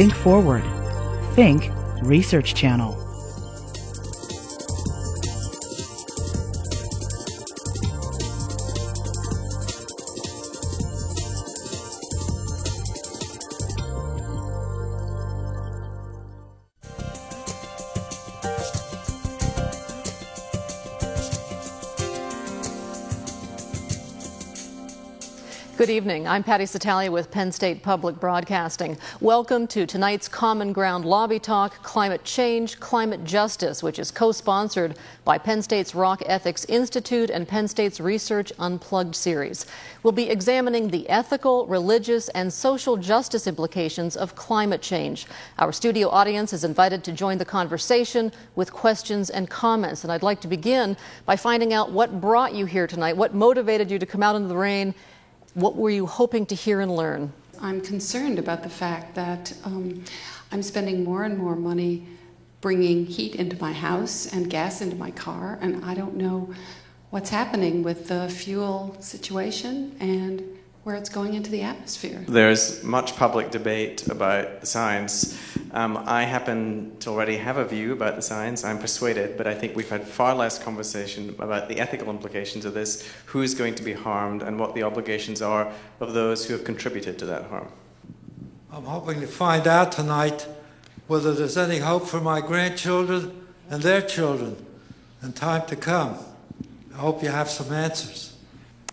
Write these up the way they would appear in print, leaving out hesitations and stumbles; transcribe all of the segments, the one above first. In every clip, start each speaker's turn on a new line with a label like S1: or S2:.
S1: Think forward. Think Research Channel.
S2: Good evening. I'm Patty Satalia with Penn State Public Broadcasting. Welcome to tonight's Common Ground Lobby Talk, Climate Change, Climate Justice, which is co-sponsored by Penn State's Rock Ethics Institute and Penn State's Research Unplugged series. We'll be examining the ethical, religious, and social justice implications of climate change. Our studio audience is invited to join the conversation with questions and comments. And I'd like to begin by finding out what brought you here tonight, what motivated you to come out into the rain. What were you hoping to hear and learn?
S3: I'm concerned about the fact that I'm spending more and more money bringing heat into my house and gas into my car, and I don't know what's happening with the fuel situation and where it's going into the atmosphere.
S4: There's much public debate about the science. I happen to already have a view about the science. I'm persuaded, but I think we've had far less conversation about the ethical implications of this, who's going to be harmed, and what the obligations are of those who have contributed to that harm.
S5: I'm hoping to find out tonight whether there's any hope for my grandchildren and their children in time to come. I hope you have some answers.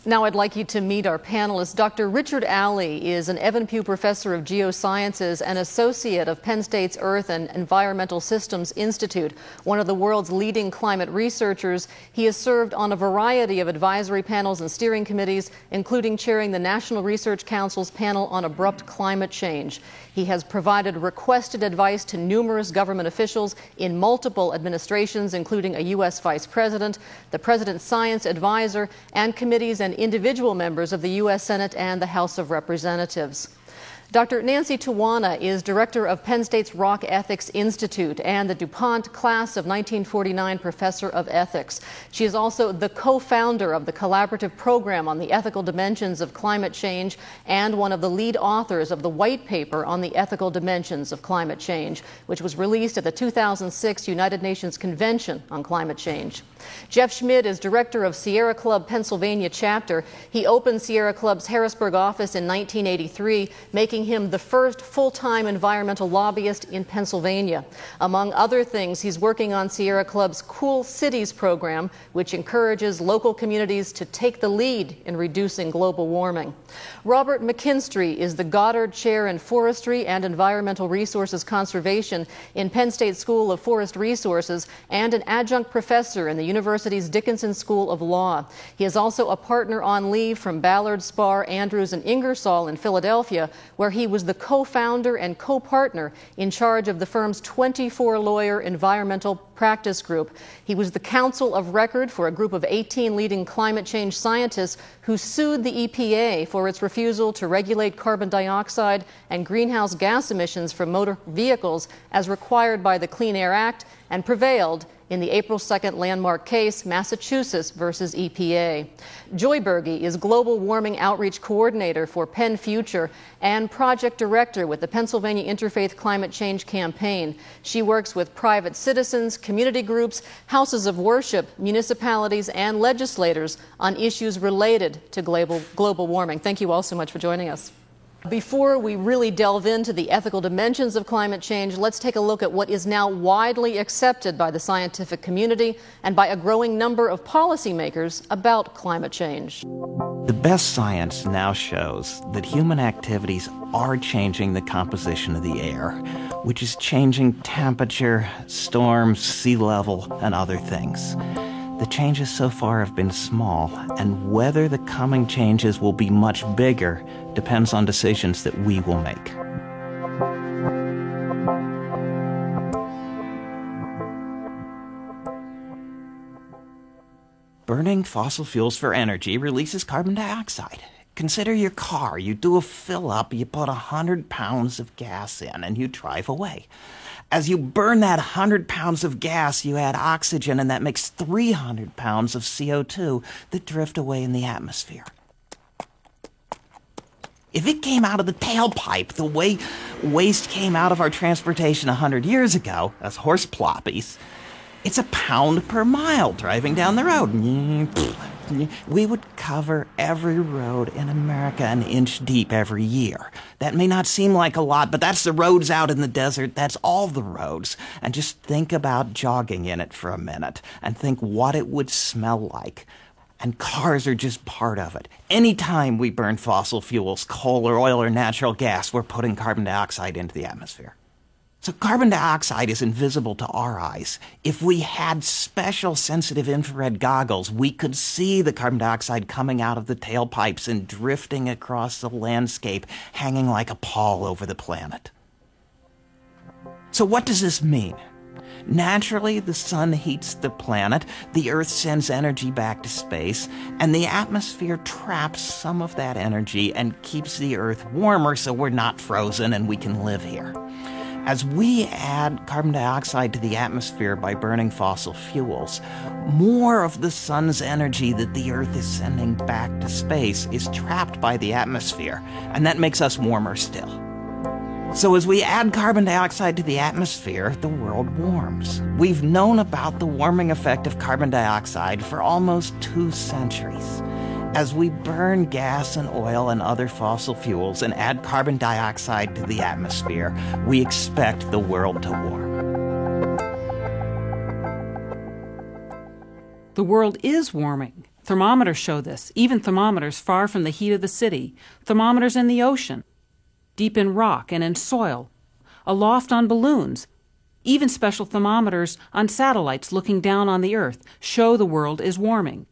S2: Now I'd like you to meet our panelists. Dr. Richard Alley is an Evan Pugh Professor of Geosciences and Associate of Penn State's Earth and Environmental Systems Institute, one of the world's leading climate researchers. He has served on a variety of advisory panels and steering committees, including chairing the National Research Council's panel on abrupt climate change. He has provided requested advice to numerous government officials in multiple administrations, including a U.S. Vice President, the President's Science Advisor, and committees and individual members of the U.S. Senate and the House of Representatives. Dr. Nancy Tuana is director of Penn State's Rock Ethics Institute and the DuPont Class of 1949 Professor of Ethics. She is also the co-founder of the collaborative program on the ethical dimensions of climate change and one of the lead authors of the white paper on the ethical dimensions of climate change, which was released at the 2006 United Nations Convention on Climate Change. Jeff Schmid is director of Sierra Club Pennsylvania chapter. He opened Sierra Club's Harrisburg office in 1983, making him the first full-time environmental lobbyist in Pennsylvania. Among other things, he's working on Sierra Club's Cool Cities program, which encourages local communities to take the lead in reducing global warming. Robert McKinstry is the Goddard Chair in Forestry and Environmental Resources Conservation in Penn State School of Forest Resources and an adjunct professor in the university's Dickinson School of Law. He is also a partner on leave from Ballard, Spar, Andrews, and Ingersoll in Philadelphia, where he was the co-founder and co-partner in charge of the firm's 24-lawyer environmental practice group. He was the counsel of record for a group of 18 leading climate change scientists who sued the EPA for its refusal to regulate carbon dioxide and greenhouse gas emissions from motor vehicles as required by the Clean Air Act, and prevailed in the April 2nd landmark case, Massachusetts versus EPA. Joy Berge is Global Warming Outreach Coordinator for Penn Future and Project Director with the Pennsylvania Interfaith Climate Change Campaign. She works with private citizens, community groups, houses of worship, municipalities, and legislators on issues related to global warming. Thank you all so much for joining us. Before we really delve into the ethical dimensions of climate change, let's take a look at what is now widely accepted by the scientific community and by a growing number of policymakers about climate change.
S6: The best science now shows that human activities are changing the composition of the air, which is changing temperature, storms, sea level, and other things. The changes so far have been small, and whether the coming changes will be much bigger depends on decisions that we will make. Burning fossil fuels for energy releases carbon dioxide. Consider your car. You do a fill-up, you put 100 pounds of gas in, and you drive away. As you burn that 100 pounds of gas, you add oxygen, and that makes 300 pounds of CO2 that drift away in the atmosphere. If it came out of the tailpipe the way waste came out of our transportation 100 years ago, as horse ploppies, it's a pound per mile driving down the road. We would cover every road in America an inch deep every year. That may not seem like a lot, but that's the roads out in the desert. That's all the roads. And just think about jogging in it for a minute and think what it would smell like. And cars are just part of it. Anytime we burn fossil fuels, coal or oil or natural gas, we're putting carbon dioxide into the atmosphere. So carbon dioxide is invisible to our eyes. If we had special sensitive infrared goggles, we could see the carbon dioxide coming out of the tailpipes and drifting across the landscape, hanging like a pall over the planet. So what does this mean? Naturally, the sun heats the planet, the Earth sends energy back to space, and the atmosphere traps some of that energy and keeps the Earth warmer so we're not frozen and we can live here. As we add carbon dioxide to the atmosphere by burning fossil fuels, more of the sun's energy that the Earth is sending back to space is trapped by the atmosphere, and that makes us warmer still. So as we add carbon dioxide to the atmosphere, the world warms. We've known about the warming effect of carbon dioxide for almost 2 centuries. As we burn gas and oil and other fossil fuels and add carbon dioxide to the atmosphere, we expect the world to warm.
S7: The world is warming. Thermometers show this, even thermometers far from the heat of the city, thermometers in the ocean, deep in rock and in soil, aloft on balloons, even special thermometers on satellites looking down on the Earth show the world is warming.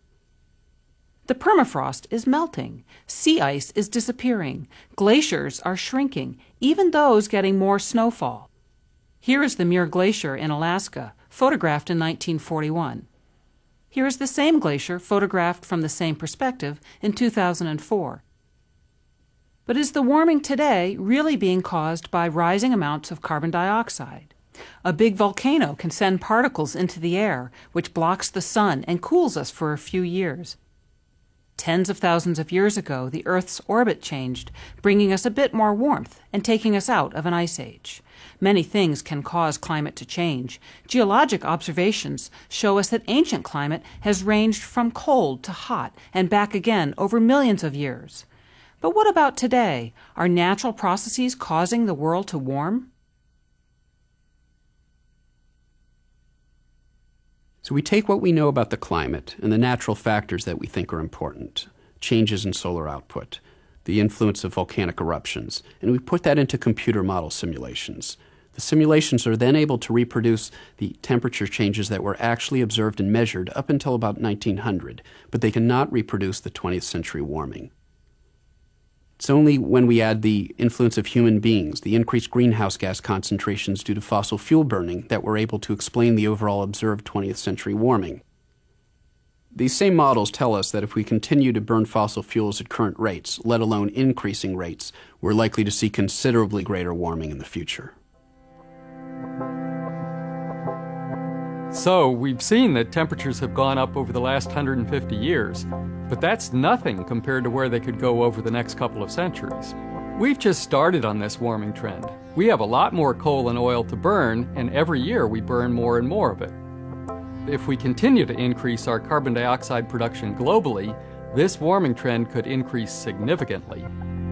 S7: The permafrost is melting, sea ice is disappearing, glaciers are shrinking, even those getting more snowfall. Here is the Muir Glacier in Alaska, photographed in 1941. Here is the same glacier photographed from the same perspective in 2004. But is the warming today really being caused by rising amounts of carbon dioxide? A big volcano can send particles into the air, which blocks the sun and cools us for a few years. Tens of thousands of years ago, the Earth's orbit changed, bringing us a bit more warmth and taking us out of an ice age. Many things can cause climate to change. Geologic observations show us that ancient climate has ranged from cold to hot and back again over millions of years. But what about today? Are natural processes causing the world to warm?
S8: So we take what we know about the climate and the natural factors that we think are important, changes in solar output, the influence of volcanic eruptions, and we put that into computer model simulations. The simulations are then able to reproduce the temperature changes that were actually observed and measured up until about 1900, but they cannot reproduce the 20th century warming. It's only when we add the influence of human beings, the increased greenhouse gas concentrations due to fossil fuel burning, that we're able to explain the overall observed 20th century warming. These same models tell us that if we continue to burn fossil fuels at current rates, let alone increasing rates, we're likely to see considerably greater warming in the future.
S9: So we've seen that temperatures have gone up over the last 150 years, but that's nothing compared to where they could go over the next couple of centuries. We've just started on this warming trend. We have a lot more coal and oil to burn, and every year we burn more and more of it. If we continue to increase our carbon dioxide production globally, this warming trend could increase significantly.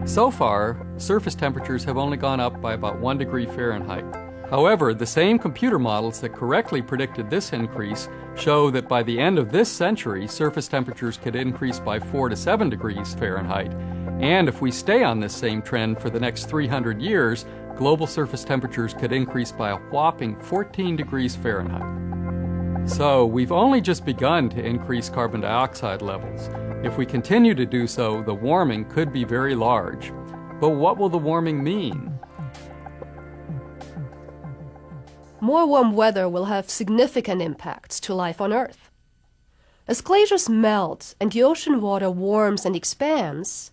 S9: So far, surface temperatures have only gone up by about 1 degree Fahrenheit. However, the same computer models that correctly predicted this increase show that by the end of this century, surface temperatures could increase by 4 to 7 degrees Fahrenheit. And if we stay on this same trend for the next 300 years, global surface temperatures could increase by a whopping 14 degrees Fahrenheit. So we've only just begun to increase carbon dioxide levels. If we continue to do so, the warming could be very large. But what will the warming mean?
S10: More warm weather will have significant impacts to life on Earth. As glaciers melt and the ocean water warms and expands,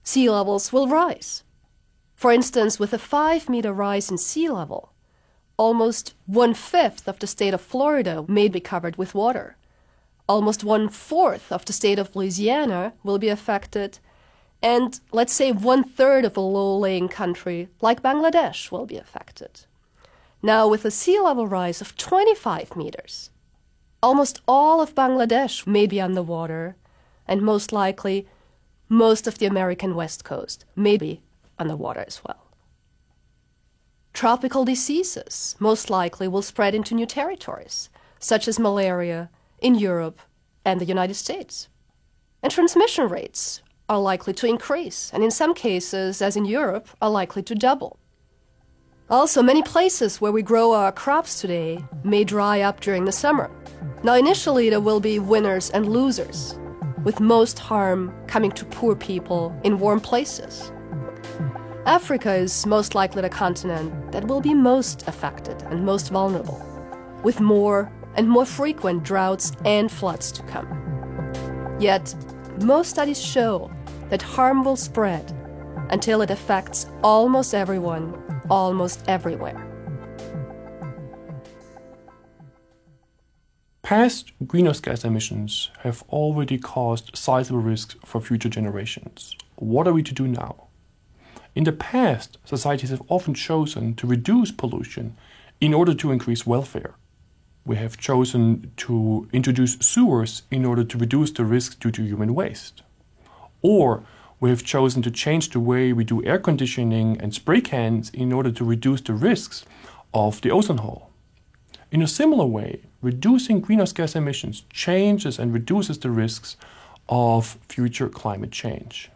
S10: sea levels will rise. For instance, with a 5-meter rise in sea level, almost 1/5 of the state of Florida may be covered with water. Almost 1/4 of the state of Louisiana will be affected, And let's say 1/3 of a low-lying country like Bangladesh will be affected. Now, with a sea level rise of 25 meters, almost all of Bangladesh may be underwater, and most likely most of the American West Coast may be underwater as well. Tropical diseases most likely will spread into new territories, such as malaria in Europe and the United States. And transmission rates are likely to increase, and in some cases, as in Europe, are likely to double. Also, many places where we grow our crops today may dry up during the summer. Now, initially, there will be winners and losers, with most harm coming to poor people in warm places. Africa is most likely the continent that will be most affected and most vulnerable, with more and more frequent droughts and floods to come. Yet, most studies show that harm will spread until it affects almost everyone, almost everywhere.
S11: Past greenhouse gas emissions have already caused sizable risks for future generations. What are we to do now? In the past, societies have often chosen to reduce pollution in order to increase welfare. We have chosen to introduce sewers in order to reduce the risk due to human waste. Or we have chosen to change the way we do air conditioning and spray cans in order to reduce the risks of the ozone hole. In a similar way, reducing greenhouse gas emissions changes and reduces the risks of future climate change.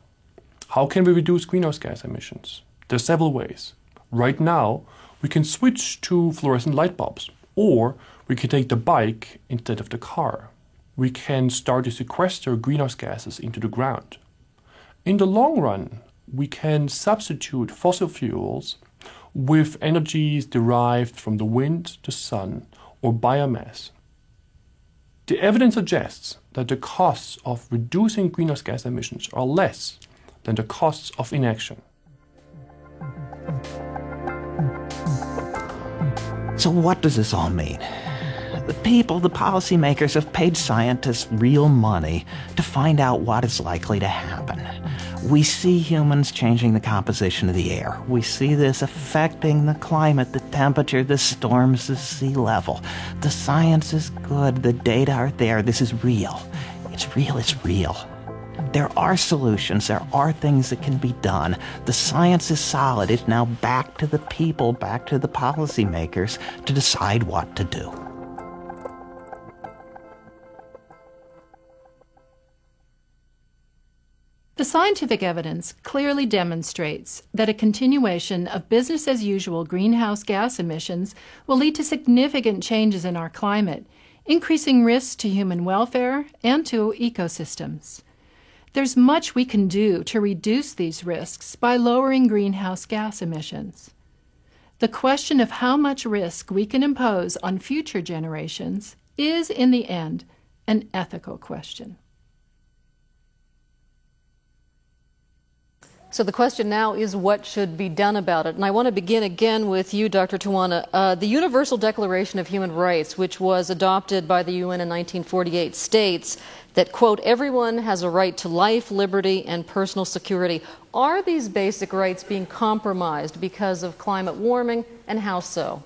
S11: How can we reduce greenhouse gas emissions? There are several ways. Right now, we can switch to fluorescent light bulbs, or we can take the bike instead of the car. We can start to sequester greenhouse gases into the ground. In the long run, we can substitute fossil fuels with energies derived from the wind, the sun, or biomass. The evidence suggests that the costs of reducing greenhouse gas emissions are less than the costs of inaction.
S6: So what does this all mean? The people, the policymakers, have paid scientists real money to find out what is likely to happen. We see humans changing the composition of the air. We see this affecting the climate, the temperature, the storms, the sea level. The science is good. The data are there. This is real. It's real. It's real. There are solutions. There are things that can be done. The science is solid. It's now back to the people, back to the policymakers to decide what to do.
S12: The scientific evidence clearly demonstrates that a continuation of business-as-usual greenhouse gas emissions will lead to significant changes in our climate, increasing risks to human welfare and to ecosystems. There's much we can do to reduce these risks by lowering greenhouse gas emissions. The question of how much risk we can impose on future generations is, in the end, an ethical question.
S2: So the question now is what should be done about it? And I want to begin again with you, Dr. Tuana. The Universal Declaration of Human Rights, which was adopted by the UN in 1948, states that, quote, everyone has a right to life, liberty, and personal security. Are these basic rights being compromised because of climate warming, and how so?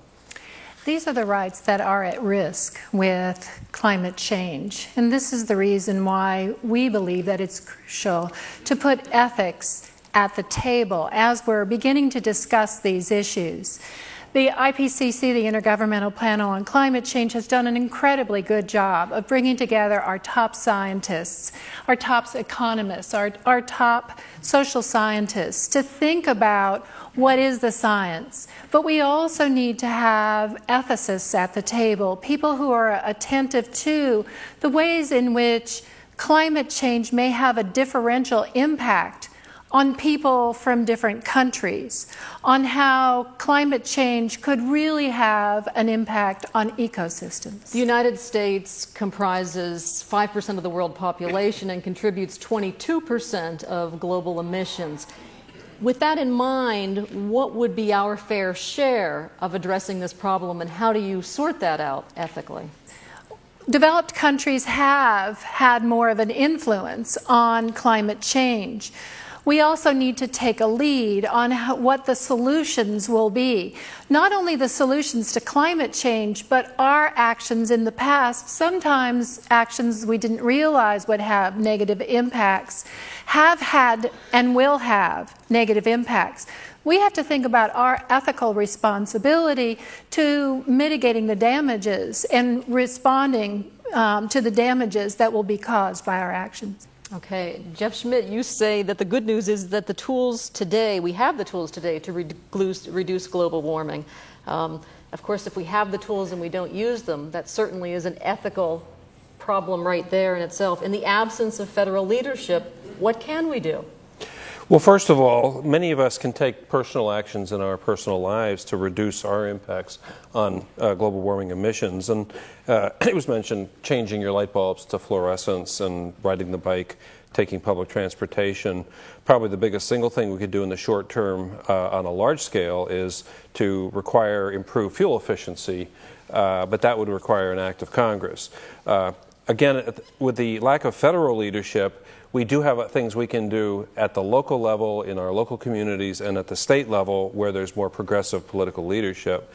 S12: These are the rights that are at risk with climate change. And this is the reason why we believe that it's crucial to put ethics at the table as we're beginning to discuss these issues. The IPCC, the Intergovernmental Panel on Climate Change, has done an incredibly good job of bringing together our top scientists, our top economists, our top social scientists to think about what is the science. But we also need to have ethicists at the table, people who are attentive to the ways in which climate change may have a differential impact on people from different countries, on how climate change could really have an impact on ecosystems.
S2: The United States comprises 5% of the world population and contributes 22% of global emissions. With that in mind, what would be our fair share of addressing this problem, and how do you sort that out ethically?
S12: Developed countries have had more of an influence on climate change. we also need to take a lead on what the solutions will be. Not only the solutions to climate change, but our actions in the past, sometimes actions we didn't realize would have negative impacts, have had and will have negative impacts. We have to think about our ethical responsibility to mitigating the damages and responding to the damages that will be caused by our actions.
S2: Okay, Jeff Schmidt, you say that the good news is that the tools today, we have the tools today to reduce global warming. Of course, if we have the tools and we don't use them, that certainly is an ethical problem right there in itself. In the absence of federal leadership, what can we do?
S13: Well, first of all, many of us can take personal actions in our personal lives to reduce our impacts on global warming emissions. And it was mentioned changing your light bulbs to fluorescence and riding the bike, taking public transportation. Probably the biggest single thing we could do in the short term on a large scale is to require improved fuel efficiency, but that would require an act of Congress. Again, with the lack of federal leadership, we do have things we can do at the local level, in our local communities, and at the state level where there's more progressive political leadership.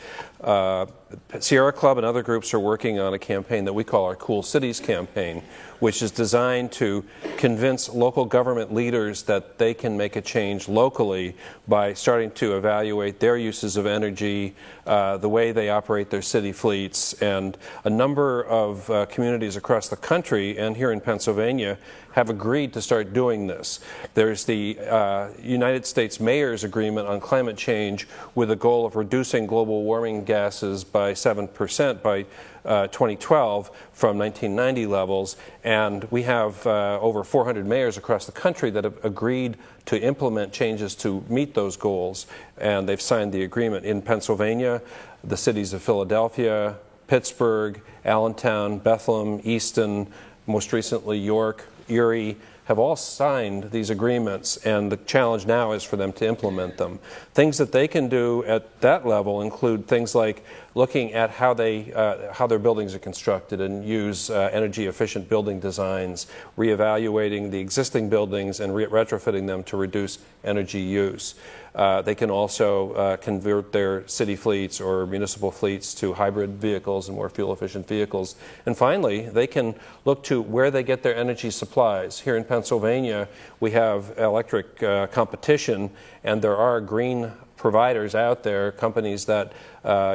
S13: Sierra Club and other groups are working on a campaign that we call our Cool Cities campaign, which is designed to convince local government leaders that they can make a change locally by starting to evaluate their uses of energy, the way they operate their city fleets, and a number of communities across the country and here in Pennsylvania have agreed to start doing this. There's the United States Mayor's Agreement on Climate Change with a goal of reducing global warming gases by 7% by 2012 from 1990 levels, and we have over 400 mayors across the country that have agreed to implement changes to meet those goals, and they've signed the agreement. In Pennsylvania, the cities of Philadelphia, Pittsburgh, Allentown, Bethlehem, Easton, most recently York, Erie, have all signed these agreements, and the challenge now is for them to implement them. Things that they can do at that level include things like looking at how their buildings are constructed and use energy-efficient building designs, reevaluating the existing buildings and retrofitting them to reduce energy use. They can also convert their city fleets or municipal fleets to hybrid vehicles and more fuel-efficient vehicles. And finally, they can look to where they get their energy supplies. Here in Pennsylvania, we have electric competition, and there are green providers out there, companies that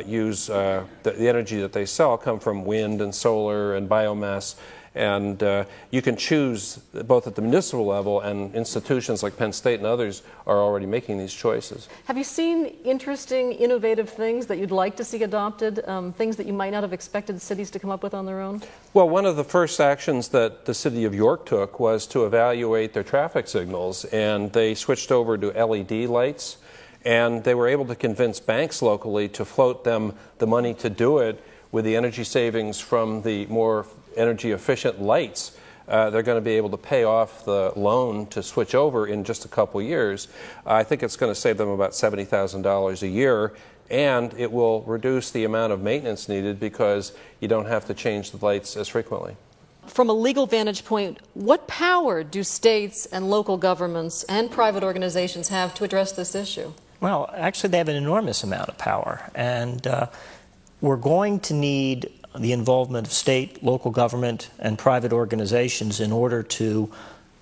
S13: use the energy that they sell come from wind and solar and biomass. And you can choose both at the municipal level, and institutions like Penn State and others are already making these choices.
S2: Have you seen interesting, innovative things that you'd like to see adopted, things that you might not have expected cities to come up with on their own?
S13: Well, one of the first actions that the city of York took was to evaluate their traffic signals, and they switched over to LED lights, and they were able to convince banks locally to float them the money to do it with the energy savings from the more energy efficient lights. They're going to be able to pay off the loan to switch over in just a couple years. I think it's going to save them about $70,000 a year, and it will reduce the amount of maintenance needed because you don't have to change the lights as frequently.
S2: From a legal vantage point, what power do states and local governments and private organizations have to address this issue?
S14: Well, actually they have an enormous amount of power, and we're going to need the involvement of state, local government, and private organizations in order to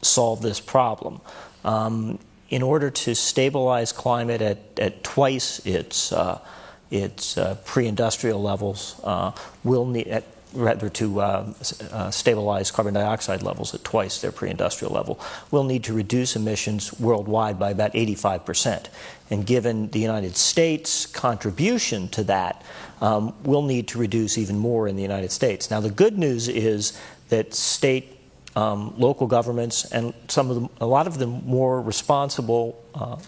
S14: solve this problem. In order to stabilize climate at twice its pre-industrial levels, we'll need, rather to stabilize carbon dioxide levels at twice their pre-industrial level, we'll need to reduce emissions worldwide by about 85%. And given the United States' contribution to that, we'll need to reduce even more in the United States. Now, the good news is that state, local governments, and a lot of the more responsible,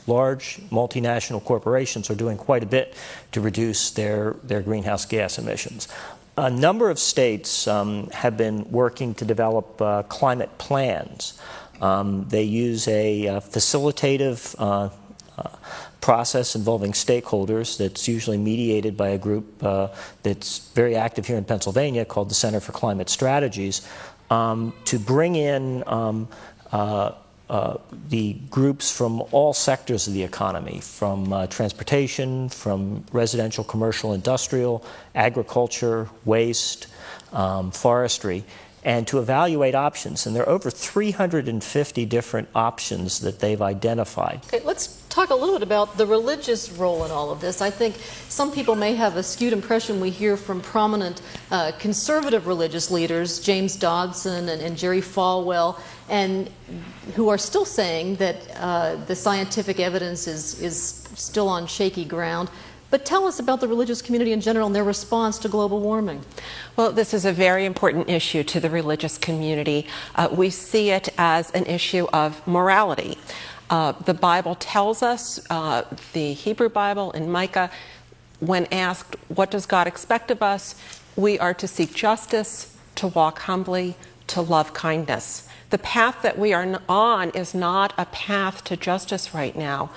S14: large multinational corporations are doing quite a bit to reduce their greenhouse gas emissions. A number of states have been working to develop climate plans. They use a facilitative process involving stakeholders that's usually mediated by a group that's very active here in Pennsylvania called the Center for Climate Strategies, to bring in the groups from all sectors of the economy, from transportation, from residential, commercial, industrial, agriculture, waste, forestry, and to evaluate options. And there are over 350 different options that they've identified.
S2: Okay, let's talk a little bit about the religious role in all of this. I think some people may have a skewed impression. We hear from prominent conservative religious leaders, James Dobson and Jerry Falwell, and who are still saying that the scientific evidence is still on shaky ground. But tell us about the religious community in general and their response to global warming.
S15: Well, this is a very important issue to the religious community. We see it as an issue of morality. The Bible tells us, the Hebrew Bible in Micah, when asked, what does God expect of us? We are to seek justice, to walk humbly, to love kindness. The path that we are on is not a path to justice right now.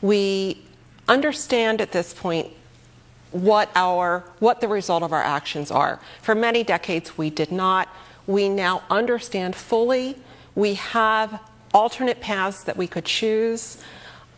S15: We understand at this point what the result of our actions are. For many decades we did not. We now understand fully. We have alternate paths that we could choose.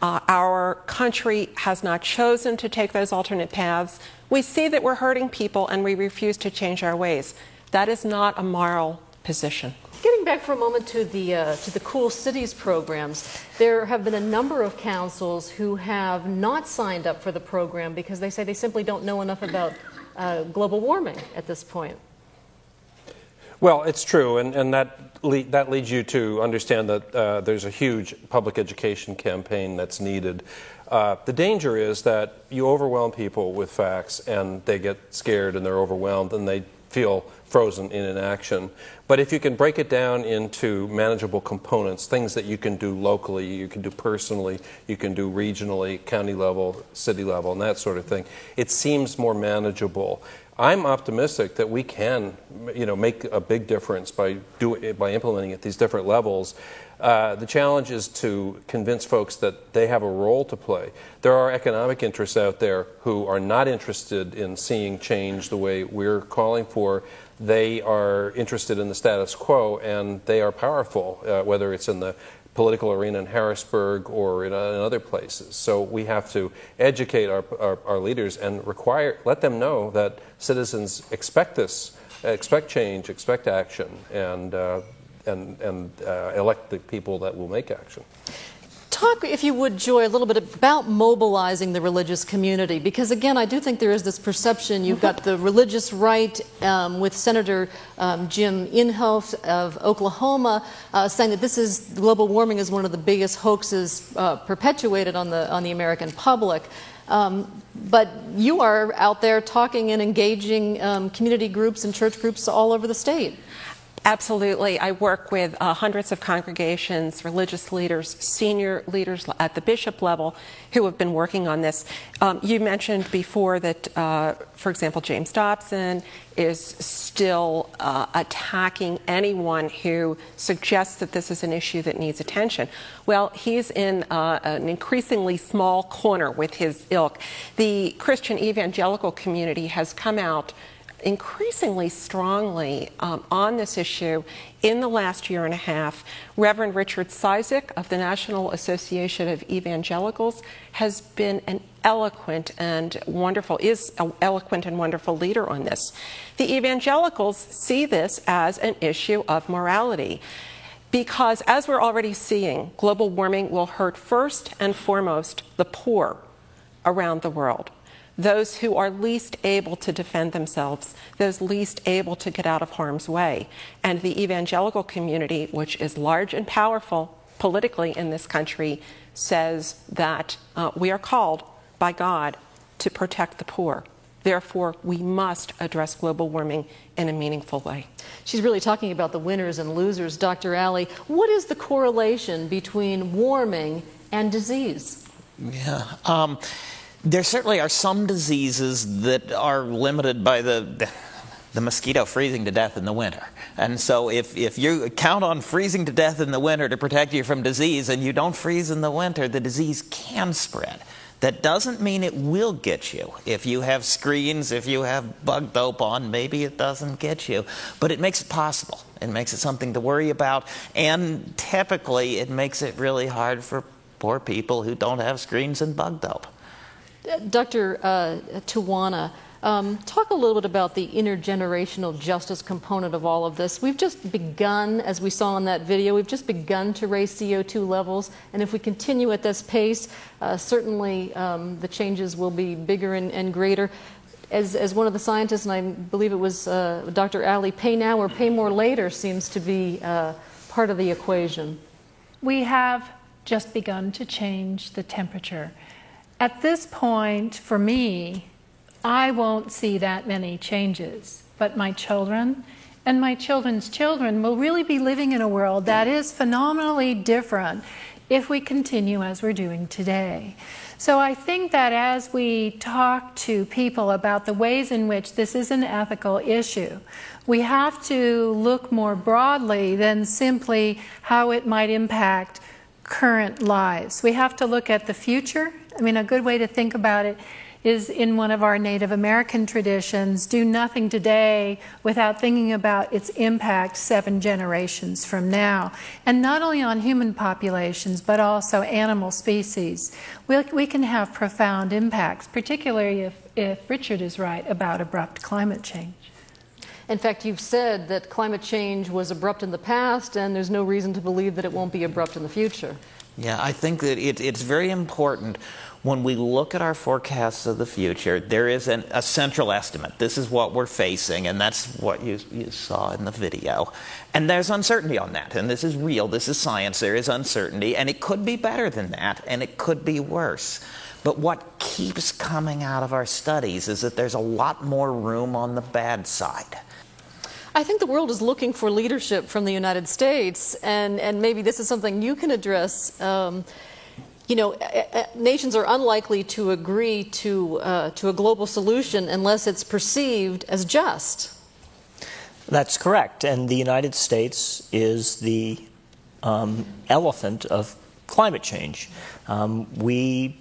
S15: Our country has not chosen to take those alternate paths. We see that we're hurting people and we refuse to change our ways. That is not a moral position.
S2: Getting back for a moment to the Cool Cities programs, there have been a number of councils who have not signed up for the program because they say they simply don't know enough about global warming at this point.
S13: Well, it's true, and that leads you to understand that there's a huge public education campaign that's needed. The danger is that you overwhelm people with facts and they get scared and they're overwhelmed and they feel frozen in inaction. But if you can break it down into manageable components, things that you can do locally, you can do personally, you can do regionally, county level, city level, and that sort of thing, it seems more manageable. I'm optimistic that we can, make a big difference by implementing at these different levels. The challenge is to convince folks that they have a role to play. There are economic interests out there who are not interested in seeing change the way we're calling for. They are interested in the status quo, and they are powerful, whether it's in the political arena in Harrisburg or in other places. So we have to educate our leaders and let them know that citizens expect this, expect change, expect action, and elect the people that will make action.
S2: Talk, if you would, Joy, a little bit about mobilizing the religious community, because again, I do think there is this perception. You've got the religious right with Senator Jim Inhofe of Oklahoma saying that global warming is one of the biggest hoaxes perpetuated on the American public. But you are out there talking and engaging community groups and church groups all over the state.
S15: Absolutely. I work with hundreds of congregations, religious leaders, senior leaders at the bishop level who have been working on this. You mentioned before that, for example, James Dobson is still attacking anyone who suggests that this is an issue that needs attention. Well, he's in an increasingly small corner with his ilk. The Christian evangelical community has come out increasingly strongly on this issue in the last year and a half. Reverend Richard Cizik of the National Association of Evangelicals has been an eloquent and wonderful leader on this. The evangelicals see this as an issue of morality because, as we're already seeing, global warming will hurt first and foremost the poor around the world. Those who are least able to defend themselves, those least able to get out of harm's way. And the evangelical community, which is large and powerful politically in this country, says that we are called by God to protect the poor. Therefore, we must address global warming in a meaningful way.
S2: She's really talking about the winners and losers. Dr. Alley, what is the correlation between warming and disease?
S6: Yeah. There certainly are some diseases that are limited by the mosquito freezing to death in the winter. And so if you count on freezing to death in the winter to protect you from disease and you don't freeze in the winter, the disease can spread. That doesn't mean it will get you. If you have screens, if you have bug dope on, maybe it doesn't get you. But it makes it possible. It makes it something to worry about. And typically, it makes it really hard for poor people who don't have screens and bug dope.
S2: Dr. Tuwana, talk a little bit about the intergenerational justice component of all of this. We've just begun, as we saw in that video, we've just begun to raise CO2 levels, and if we continue at this pace, certainly the changes will be bigger and greater. As one of the scientists, and I believe it was Dr. Alley, pay now or pay more later seems to be part of the equation.
S12: We have just begun to change the temperature. At this point, for me, I won't see that many changes, but my children and my children's children will really be living in a world that is phenomenally different if we continue as we're doing today. So I think that as we talk to people about the ways in which this is an ethical issue, we have to look more broadly than simply how it might impact current lives. We have to look at the future. I mean, a good way to think about it is in one of our Native American traditions, do nothing today without thinking about its impact 7 generations from now. And not only on human populations, but also animal species. We can have profound impacts, particularly if Richard is right about abrupt climate change.
S2: In fact, you've said that climate change was abrupt in the past, and there's no reason to believe that it won't be abrupt in the future.
S6: Yeah, I think that it's very important when we look at our forecasts of the future, there is a central estimate. This is what we're facing, and that's what you saw in the video. And there's uncertainty on that, and this is real. This is science. There is uncertainty, and it could be better than that, and it could be worse. But what keeps coming out of our studies is that there's a lot more room on the bad side.
S2: I think the world is looking for leadership from the United States, and maybe this is something you can address. You know, nations are unlikely to agree to a global solution unless it's perceived as just.
S14: That's correct, and the United States is the elephant of climate change. We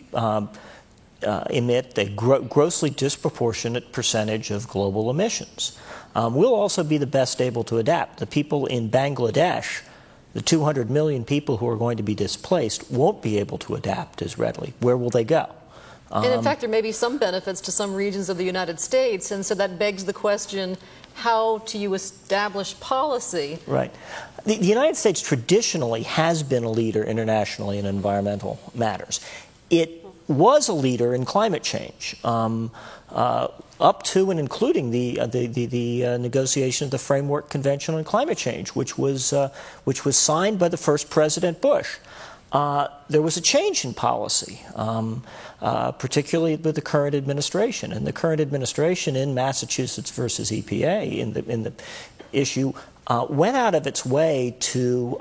S14: emit a grossly disproportionate percentage of global emissions. We'll also be the best able to adapt. The people in Bangladesh, the 200 million people who are going to be displaced, won't be able to adapt as readily. Where will they go?
S2: And in fact, there may be some benefits to some regions of the United States, and so that begs the question, how do you establish policy?
S14: Right. The United States traditionally has been a leader internationally in environmental matters. It was a leader in climate change, up to and including the negotiation of the Framework Convention on Climate Change, which was signed by the first President Bush. There was a change in policy, particularly with the current administration. And the current administration in Massachusetts versus EPA in the issue went out of its way to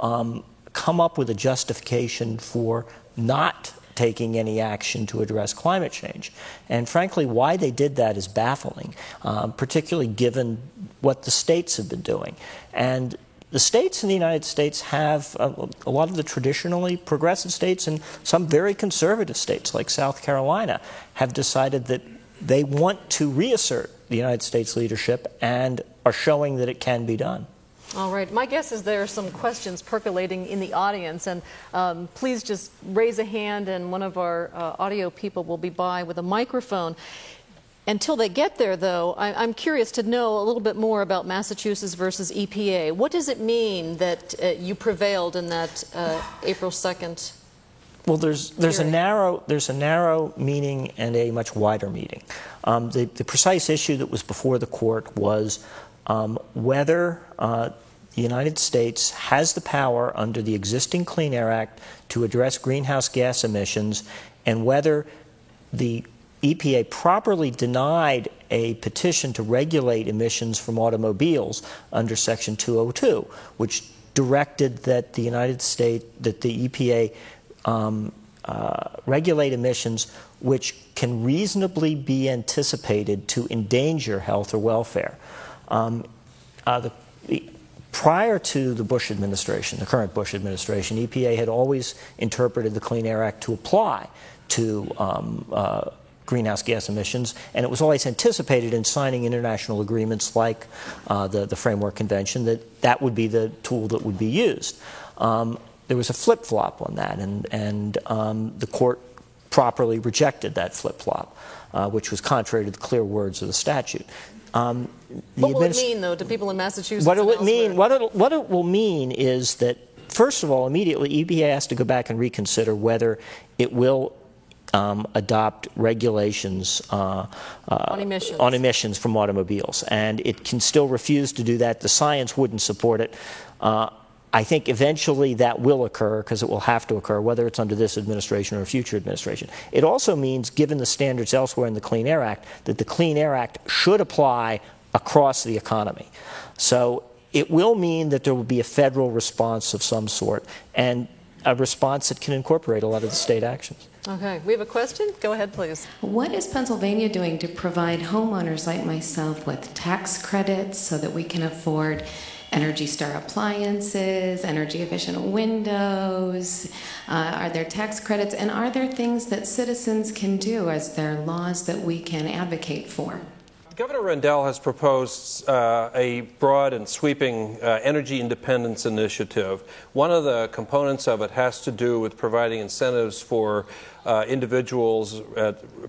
S14: come up with a justification for not taking any action to address climate change. And frankly, why they did that is baffling, particularly given what the states have been doing. And the states in the United States have a lot of the traditionally progressive states and some very conservative states like South Carolina have decided that they want to reassert the United States leadership and are showing that it can be done.
S2: All right. My guess is there are some questions percolating in the audience, and please just raise a hand, and one of our audio people will be by with a microphone. Until they get there, though, I'm curious to know a little bit more about Massachusetts versus EPA. What does it mean that you prevailed in that April 2nd?
S14: Well, there's a narrow meaning and a much wider meaning. The precise issue that was before the court was whether the United States has the power under the existing Clean Air Act to address greenhouse gas emissions, and whether the EPA properly denied a petition to regulate emissions from automobiles under Section 202, which directed that the United States, that the EPA regulate emissions which can reasonably be anticipated to endanger health or welfare. Prior to the Bush administration, the current Bush administration, EPA had always interpreted the Clean Air Act to apply to greenhouse gas emissions, and it was always anticipated in signing international agreements like the Framework Convention that would be the tool that would be used. There was a flip-flop on that, and the court properly rejected that flip-flop, which was contrary to the clear words of the statute.
S2: What will it mean, though, to people in Massachusetts?
S14: What it will mean is that, first of all, immediately EPA has to go back and reconsider whether it will adopt regulations on emissions from automobiles. And it can still refuse to do that. The science wouldn't support it. I think eventually that will occur, because it will have to occur, whether it's under this administration or a future administration. It also means, given the standards elsewhere in the Clean Air Act, that the Clean Air Act should apply across the economy. So it will mean that there will be a federal response of some sort, and a response that can incorporate a lot of the state actions.
S2: Okay, we have a question. Go ahead, please.
S16: What is Pennsylvania doing to provide homeowners like myself with tax credits so that we can afford Energy Star appliances, energy efficient windows? Are there tax credits, and are there things that citizens can do? Is there laws that we can advocate for?
S13: Governor Rendell has proposed a broad and sweeping energy independence initiative. One of the components of it has to do with providing incentives for individuals,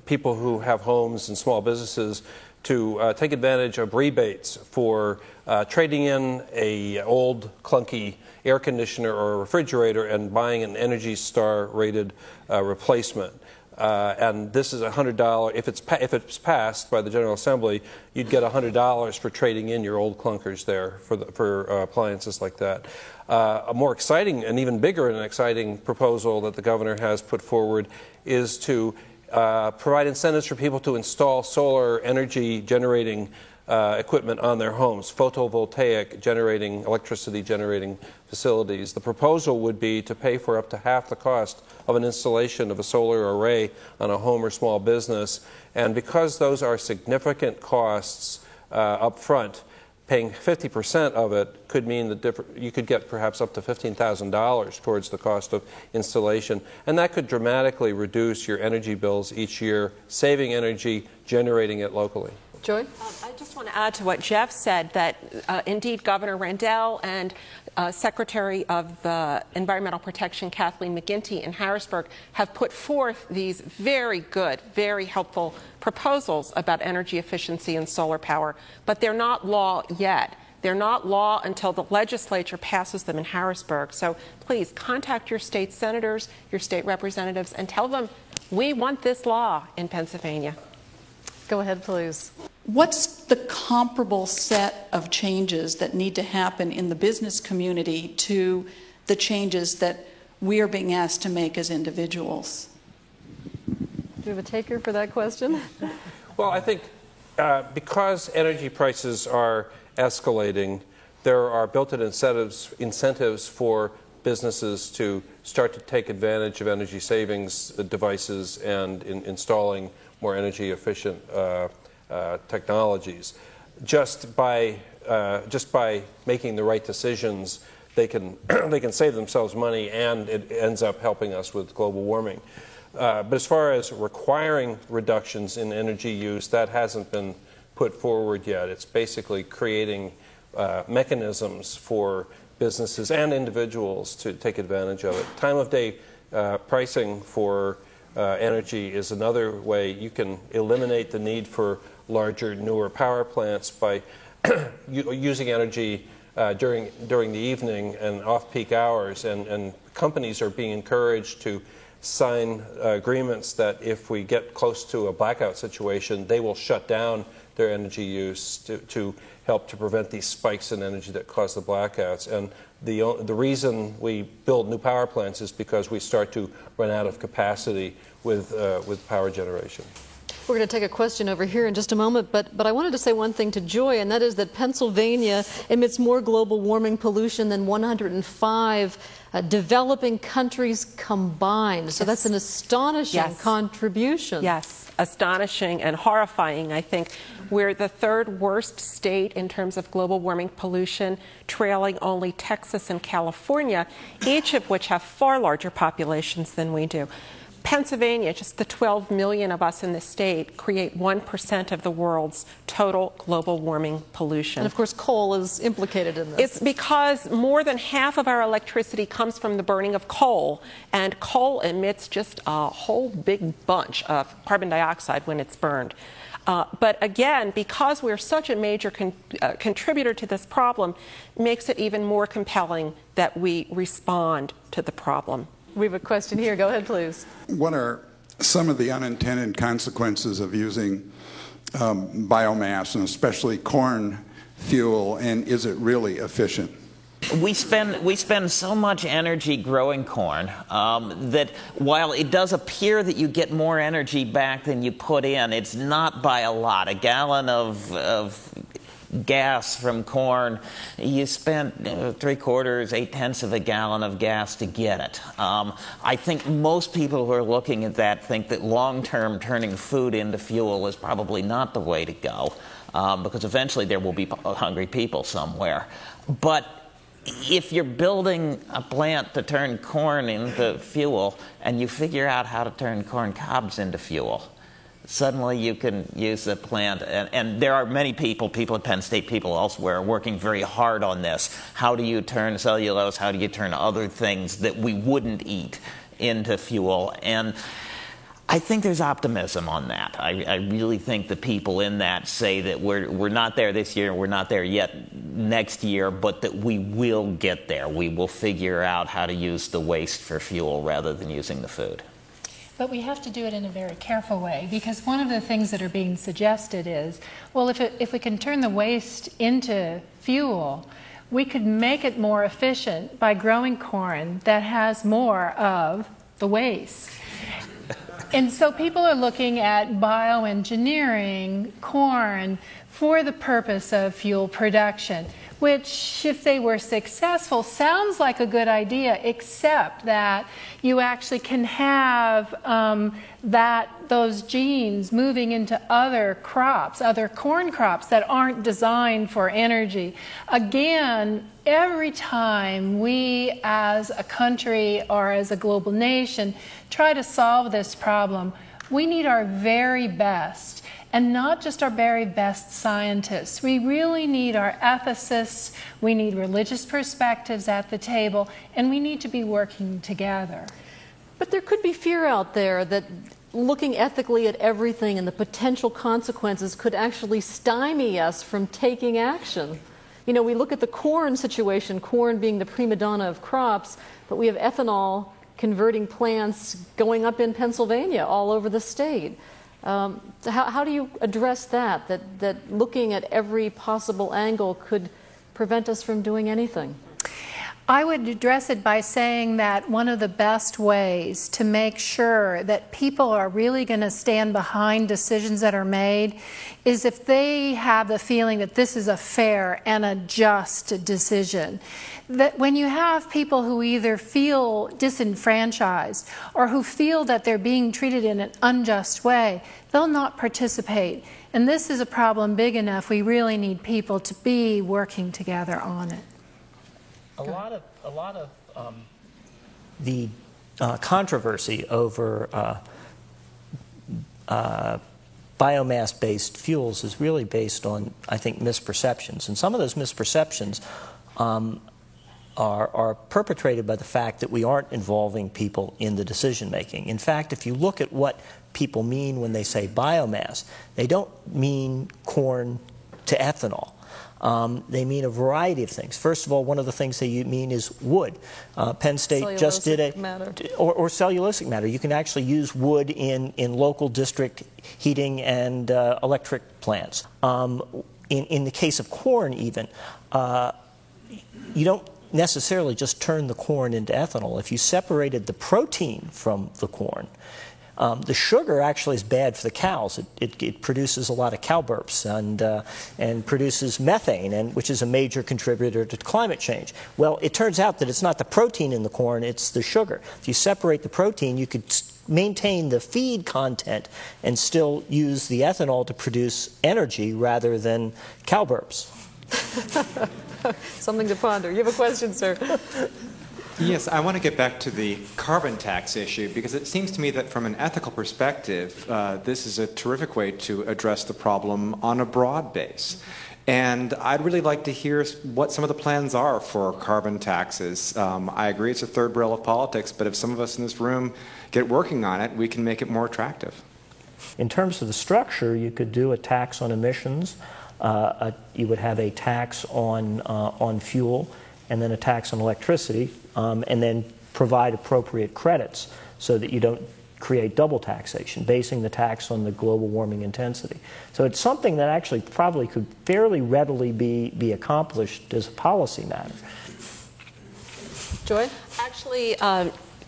S13: people who have homes and small businesses, to take advantage of rebates for trading in an old clunky air conditioner or refrigerator and buying an Energy Star rated replacement. And this is $100. If it's passed by the General Assembly, you'd get $100 for trading in your old clunkers there for appliances like that. A more exciting and even bigger and exciting proposal that the governor has put forward is to provide incentives for people to install solar energy generating equipment on their homes, photovoltaic generating, electricity generating facilities. The proposal would be to pay for up to half the cost of an installation of a solar array on a home or small business. And because those are significant costs up front, paying 50% of it could mean that you could get perhaps up to $15,000 towards the cost of installation. And that could dramatically reduce your energy bills each year, saving energy, generating it locally.
S2: Joy?
S15: I just want to add to what Jeff said that indeed Governor Rendell and Secretary of Environmental Protection Kathleen McGinty in Harrisburg have put forth these very good, very helpful proposals about energy efficiency and solar power, but they're not law yet. They're not law until the legislature passes them in Harrisburg. So please contact your state senators, your state representatives, and tell them we want this law in Pennsylvania.
S2: Go ahead, please.
S17: What's the comparable set of changes that need to happen in the business community to the changes that we are being asked to make as individuals?
S2: Do you have a taker for that question?
S13: Well, I think because energy prices are escalating, there are built-in incentives for businesses to start to take advantage of energy savings devices and installing more energy efficient technologies. Just by making the right decisions, they can save themselves money, and it ends up helping us with global warming. But as far as requiring reductions in energy use, that hasn't been put forward yet. It's basically creating mechanisms for businesses and individuals to take advantage of it. Time of day pricing for energy is another way you can eliminate the need for larger, newer power plants by using energy during the evening and off-peak hours. And companies are being encouraged to sign agreements that if we get close to a blackout situation, they will shut down their energy use to help to prevent these spikes in energy that cause the blackouts. And the reason we build new power plants is because we start to run out of capacity with power generation.
S2: We're going to take a question over here in just a moment, but I wanted to say one thing to Joy, and that is that Pennsylvania emits more global warming pollution than 105 developing countries combined. So that's an astonishing contribution.
S15: Yes, astonishing and horrifying, I think. We're the third worst state in terms of global warming pollution, trailing only Texas and California, each of which have far larger populations than we do. Pennsylvania, just the 12 million of us in the state, create 1% of the world's total global warming pollution.
S2: And of course, coal is implicated in this.
S15: It's because more than half of our electricity comes from the burning of coal, and coal emits just a whole big bunch of carbon dioxide when it's burned. But again, because we're such a major contributor to this problem, makes it even more compelling that we respond to the problem.
S2: We have a question here. Go ahead, please.
S18: What are some of the unintended consequences of using biomass, and especially corn fuel, and is it really efficient?
S6: We spend so much energy growing corn that while it does appear that you get more energy back than you put in, it's not by a lot. A gallon of gas from corn, you spent 3/4, 8/10 of a gallon of gas to get it. I think most people who are looking at that think that long-term turning food into fuel is probably not the way to go, because eventually there will be hungry people somewhere. But if you're building a plant to turn corn into fuel and you figure out how to turn corn cobs into fuel, suddenly you can use the plant. And there are many people at Penn State, people elsewhere, working very hard on this. How do you turn cellulose? How do you turn other things that we wouldn't eat into fuel? And I think there's optimism on that. I really think the people in that say that we're not there this year, we're not there yet next year, but that we will get there. We will figure out how to use the waste for fuel rather than using the food.
S12: But we have to do it in a very careful way, because one of the things that are being suggested is, well, if we can turn the waste into fuel, we could make it more efficient by growing corn that has more of the waste. And so people are looking at bioengineering corn for the purpose of fuel production, which, if they were successful, sounds like a good idea, except that you actually can have those genes moving into other crops, other corn crops that aren't designed for energy. Again, every time we as a country or as a global nation try to solve this problem, we need our very best. And not just our very best scientists. We really need our ethicists, we need religious perspectives at the table, and we need to be working together.
S2: But there could be fear out there that looking ethically at everything and the potential consequences could actually stymie us from taking action. You know, we look at the corn situation, corn being the prima donna of crops, but we have ethanol converting plants going up in Pennsylvania, all over the state. So how do you address that looking at every possible angle could prevent us from doing anything?
S12: I would address it by saying that one of the best ways to make sure that people are really going to stand behind decisions that are made is if they have the feeling that this is a fair and a just decision. That when you have people who either feel disenfranchised or who feel that they're being treated in an unjust way, they'll not participate. And this is a problem big enough, we really need people to be working together on it.
S14: A lot of the controversy over biomass-based fuels is really based on, I think, misperceptions. And some of those misperceptions are perpetrated by the fact that we aren't involving people in the decision-making. In fact, if you look at what people mean when they say biomass, they don't mean corn to ethanol. They mean a variety of things. First of all, one of the things they mean is wood. Penn State just did or cellulosic matter. You can actually use wood in local district heating and electric plants. In the case of corn even, you don't necessarily just turn the corn into ethanol. If you separated the protein from the corn, the sugar actually is bad for the cows. It produces a lot of cow burps and produces methane, which is a major contributor to climate change. Well, it turns out that it's not the protein in the corn, it's the sugar. If you separate the protein, you could maintain the feed content and still use the ethanol to produce energy rather than cow burps.
S2: Something to ponder. You have a question, sir?
S19: Yes, I want to get back to the carbon tax issue because it seems to me that from an ethical perspective, this is a terrific way to address the problem on a broad base. And I'd really like to hear what some of the plans are for carbon taxes. I agree it's a third rail of politics, but if some of us in this room get working on it, we can make it more attractive.
S14: In terms of the structure, you could do a tax on emissions. You would have a tax on fuel, and then a tax on electricity, and then provide appropriate credits so that you don't create double taxation, basing the tax on the global warming intensity. So it's something that actually probably could fairly readily be accomplished as a policy matter.
S15: Joy? Actually,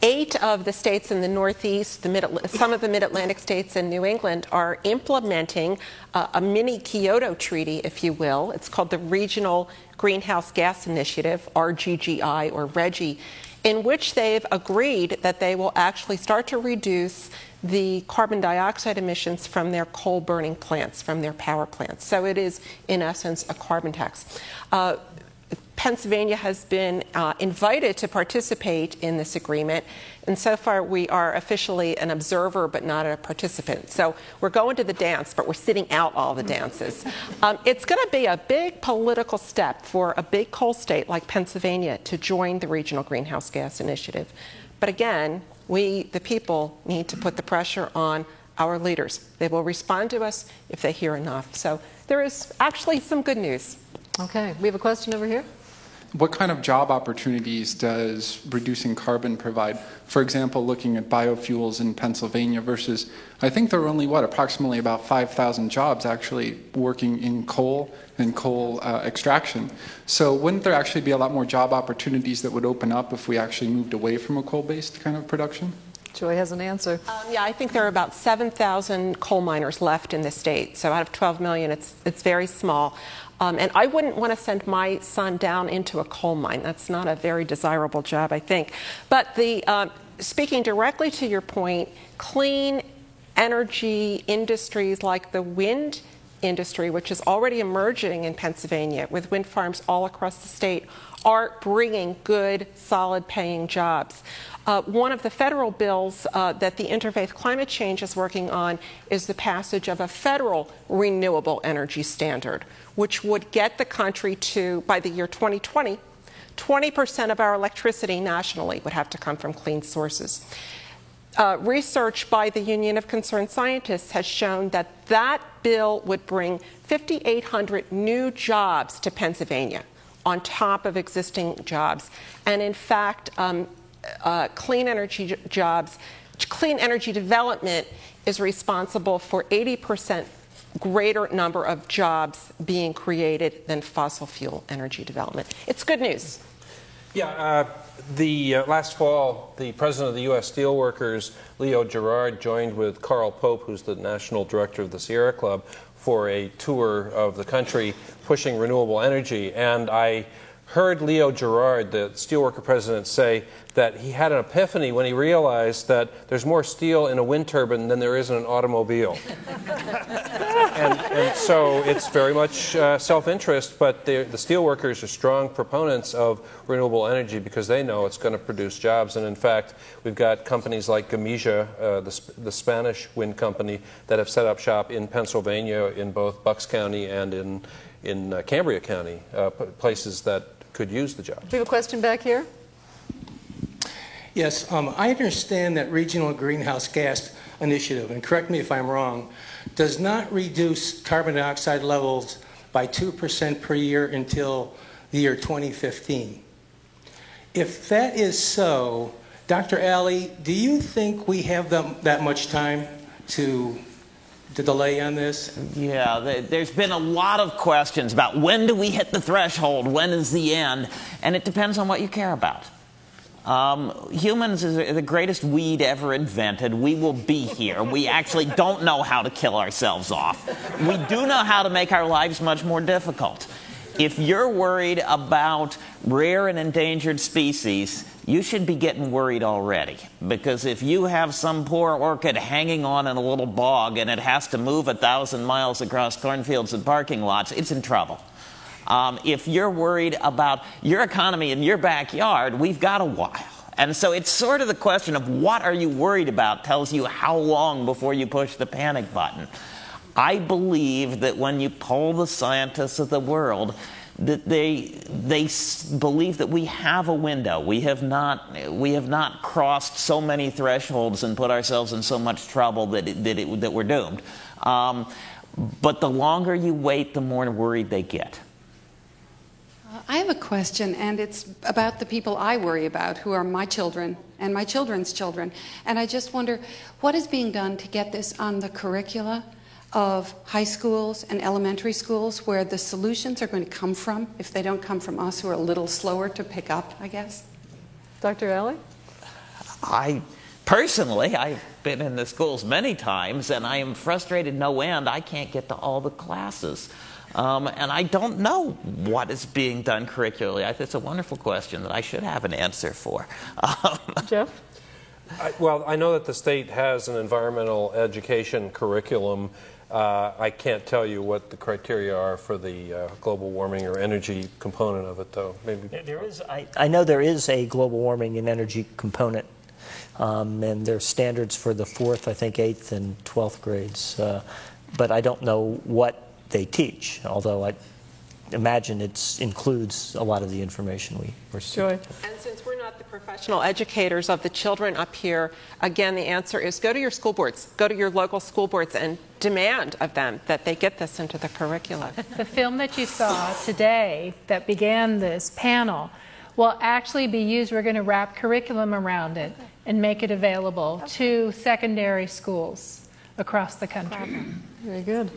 S15: 8 of the states in the Northeast, some of the Mid-Atlantic states and New England are implementing a mini Kyoto Treaty, if you will. It's called the Regional Greenhouse Gas Initiative, RGGI or RGGI, in which they've agreed that they will actually start to reduce the carbon dioxide emissions from their coal-burning plants, from their power plants. So it is, in essence, a carbon tax. Pennsylvania has been invited to participate in this agreement, and so far we are officially an observer but not a participant. So we're going to the dance, but we're sitting out all the dances. It's going to be a big political step for a big coal state like Pennsylvania to join the Regional Greenhouse Gas Initiative. But again, we, the people, need to put the pressure on our leaders. They will respond to us if they hear enough. So there is actually some good news.
S2: Okay, we have a question over here.
S20: What kind of job opportunities does reducing carbon provide? For example, looking at biofuels in Pennsylvania versus, I think there are only, approximately about 5,000 jobs actually working in coal and coal extraction. So wouldn't there actually be a lot more job opportunities that would open up if we actually moved away from a coal-based kind of production?
S2: Joy has an answer.
S15: Yeah, I think there are about 7,000 coal miners left in the state. So out of 12 million, it's very small. And I wouldn't want to send my son down into a coal mine. That's not a very desirable job, I think. But speaking directly to your point, clean energy industries like the wind industry, which is already emerging in Pennsylvania with wind farms all across the state, are bringing good, solid paying jobs. One of the federal bills that the Interfaith Climate Change is working on is the passage of a federal renewable energy standard, which would get the country to, by the year 2020, 20% of our electricity nationally would have to come from clean sources. Research by the Union of Concerned Scientists has shown that that bill would bring 5,800 new jobs to Pennsylvania on top of existing jobs. And in fact, clean energy jobs, clean energy development is responsible for 80% greater number of jobs being created than fossil fuel energy development. It's good news.
S13: Yeah, last fall, the president of the U.S. Steelworkers, Leo Gerard, joined with Carl Pope, who's the national director of the Sierra Club, for a tour of the country pushing renewable energy. And I heard Leo Gerard, the steelworker president, say that he had an epiphany when he realized that there's more steel in a wind turbine than there is in an automobile. and so it's very much self-interest, but the steelworkers are strong proponents of renewable energy because they know it's going to produce jobs. And in fact, we've got companies like Gamesa, the Spanish wind company, that have set up shop in Pennsylvania in both Bucks County and in Cambria County, places that could use the jobs.
S2: We have a question back here.
S21: Yes, I understand that Regional Greenhouse Gas Initiative, and correct me if I'm wrong, does not reduce carbon dioxide levels by 2% per year until the year 2015. If that is so, Dr. Alley, do you think we have that much time to delay on this?
S6: Yeah, there's been a lot of questions about when do we hit the threshold, when is the end, and it depends on what you care about. Humans is the greatest weed ever invented. We will be here. We actually don't know how to kill ourselves off. We do know how to make our lives much more difficult. If you're worried about rare and endangered species, you should be getting worried already. Because if you have some poor orchid hanging on in a little bog and it has to move 1,000 miles across cornfields and parking lots, it's in trouble. If you're worried about your economy in your backyard, we've got a while. And so it's sort of the question of what are you worried about tells you how long before you push the panic button. I believe that when you poll the scientists of the world, that they believe that we have a window. We have not crossed so many thresholds and put ourselves in so much trouble that we're doomed. But the longer you wait, the more worried they get.
S3: I have a question, and it's about the people I worry about, who are my children and my children's children. And I just wonder, what is being done to get this on the curricula of high schools and elementary schools, where the solutions are going to come from, if they don't come from us who are a little slower to pick up, I guess?
S2: Dr. Alley?
S6: Personally, I've been in the schools many times, and I am frustrated no end. I can't get to all the classes. And I don't know what is being done curricularly. It's a wonderful question that I should have an answer for.
S2: Jeff?
S13: Well, I know that the state has an environmental education curriculum. I can't tell you what the criteria are for the global warming or energy component of it, though. Maybe
S14: there is. I know there is a global warming and energy component, and there are standards for the 4th, I think 8th and 12th grades. But I don't know what they teach, although I imagine it includes a lot of the information we're seeing.
S2: Joy.
S15: And since we're not the professional educators of the children up here, again, the answer is go to your school boards, go to your local school boards and demand of them that they get this into the curricula.
S12: The film that you saw today that began this panel will actually be used. We're going to wrap curriculum around it and make it available to secondary schools across the country.
S2: Very good.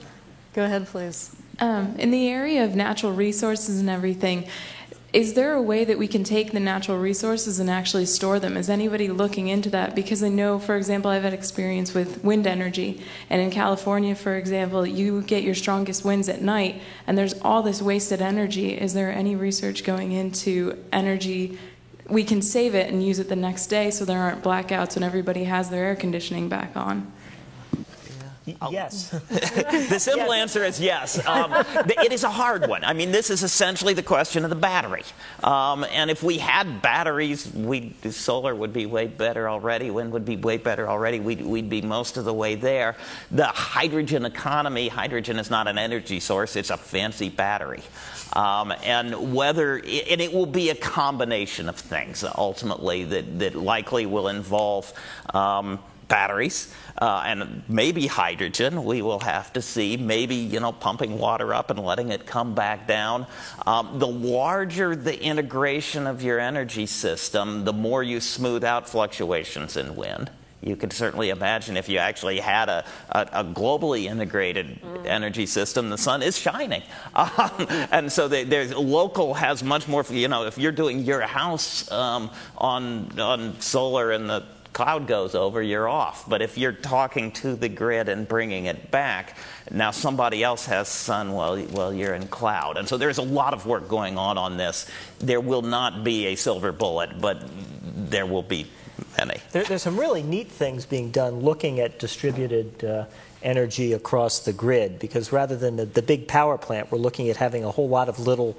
S2: Go ahead, please.
S1: In the area of natural resources and everything, is there a way that we can take the natural resources and actually store them? Is anybody looking into that? Because I know, for example, I've had experience with wind energy. And in California, for example, you get your strongest winds at night, and there's all this wasted energy. Is there any research going into energy? We can save it and use it the next day so there aren't blackouts when everybody has their air conditioning back on.
S14: Yes.
S6: The simple answer is yes. It is a hard one. I mean, this is essentially the question of the battery. And if we had batteries, solar would be way better already. Wind would be way better already. We'd be most of the way there. The hydrogen economy, hydrogen is not an energy source. It's a fancy battery. And it will be a combination of things ultimately that likely will involve batteries and maybe hydrogen. We will have to see. Maybe pumping water up and letting it come back down. The larger the integration of your energy system, the more you smooth out fluctuations in wind. You could certainly imagine if you actually had a globally integrated energy system, the sun is shining. And so there's local has much more, if you're doing your house on solar and the cloud goes over, you're off. But if you're talking to the grid and bringing it back, now somebody else has sun while you're in cloud. And so there's a lot of work going on this. There will not be a silver bullet, but there will be many.
S14: There's some really neat things being done looking at distributed energy across the grid, because rather than the big power plant, we're looking at having a whole lot of little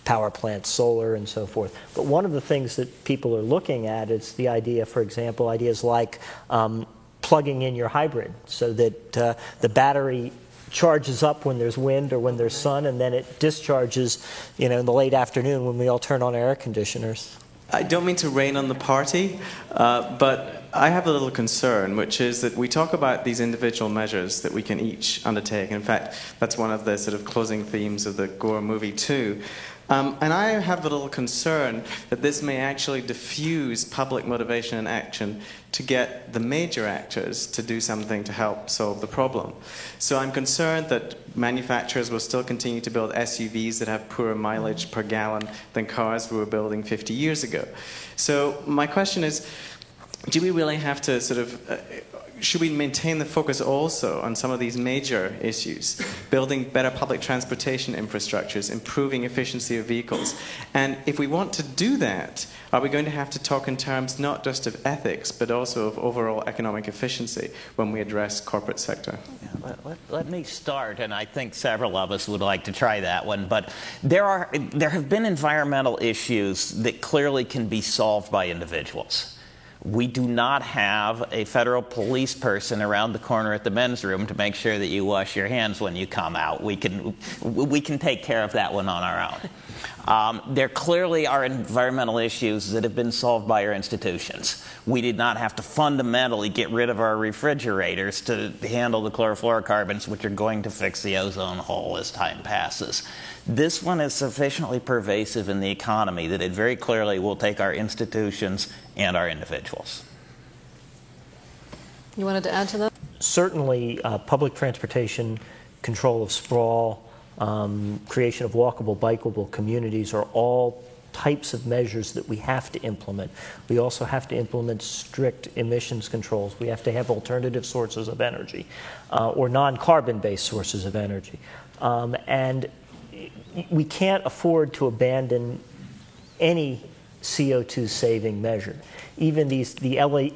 S14: power plants, solar and so forth. But one of the things that people are looking at is the idea, for example, ideas like plugging in your hybrid so that the battery charges up when there's wind or when there's sun, and then it discharges in the late afternoon when we all turn on air conditioners.
S4: I don't mean to rain on the party, but I have a little concern, which is that we talk about these individual measures that we can each undertake. In fact, that's one of the sort of closing themes of the Gore movie too. And I have a little concern that this may actually diffuse public motivation and action to get the major actors to do something to help solve the problem. So I'm concerned that manufacturers will still continue to build SUVs that have poorer mileage per gallon than cars we were building 50 years ago. So my question is, do we really have to sort of should we maintain the focus also on some of these major issues, building better public transportation infrastructures, improving efficiency of vehicles? And if we want to do that, are we going to have to talk in terms not just of ethics, but also of overall economic efficiency when we address corporate sector?
S6: Yeah, let me start, and I think several of us would like to try that one, but there have been environmental issues that clearly can be solved by individuals. We do not have a federal police person around the corner at the men's room to make sure that you wash your hands when you come out. We can take care of that one on our own. There clearly are environmental issues that have been solved by our institutions. We did not have to fundamentally get rid of our refrigerators to handle the chlorofluorocarbons, which are going to fix the ozone hole as time passes. This one is sufficiently pervasive in the economy that it very clearly will take our institutions and our individuals.
S2: You wanted to add to that?
S14: Certainly, public transportation, control of sprawl, creation of walkable, bikeable communities are all types of measures that we have to implement. We also have to implement strict emissions controls. We have to have alternative sources of energy or non-carbon-based sources of energy. And we can't afford to abandon any CO2 saving measure. Even the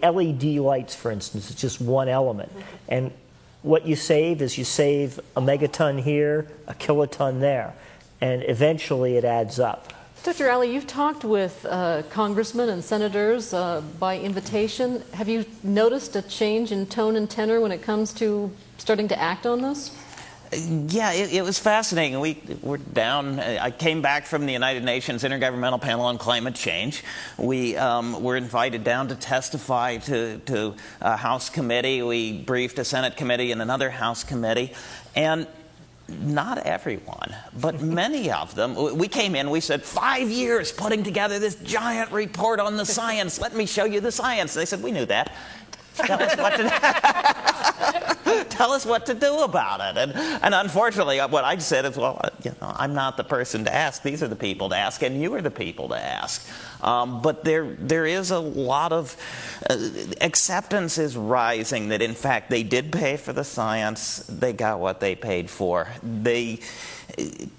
S14: LED lights, for instance, is just one element. And what you save is you save a megaton here, a kiloton there, and eventually it adds up.
S2: Dr. Alley, you've talked with congressmen and senators by invitation. Have you noticed a change in tone and tenor when it comes to starting to act on this?
S6: Yeah, it was fascinating. We were down. I came back from the United Nations Intergovernmental Panel on Climate Change. We were invited down to testify to a House committee. We briefed a Senate committee and another House committee. And not everyone, but many of them. We came in, we said, 5 years putting together this giant report on the science. Let me show you the science. They said, we knew that. Tell us what to do about it. And unfortunately, what I said is, well, I'm not the person to ask. These are the people to ask, and you are the people to ask. But there is a lot of acceptance is rising that, in fact, they did pay for the science. They got what they paid for.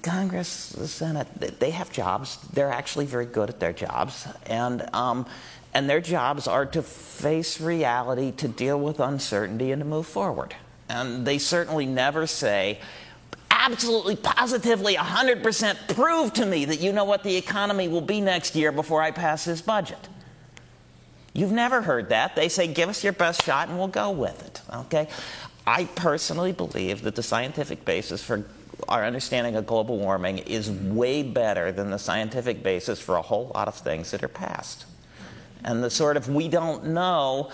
S6: Congress, the Senate, they have jobs. They're actually very good at their jobs. And their jobs are to face reality, to deal with uncertainty, and to move forward. And they certainly never say, absolutely, positively, 100% prove to me that you know what the economy will be next year before I pass this budget. You've never heard that. They say, give us your best shot and we'll go with it. Okay? I personally believe that the scientific basis for our understanding of global warming is way better than the scientific basis for a whole lot of things that are past. And the sort of we don't know,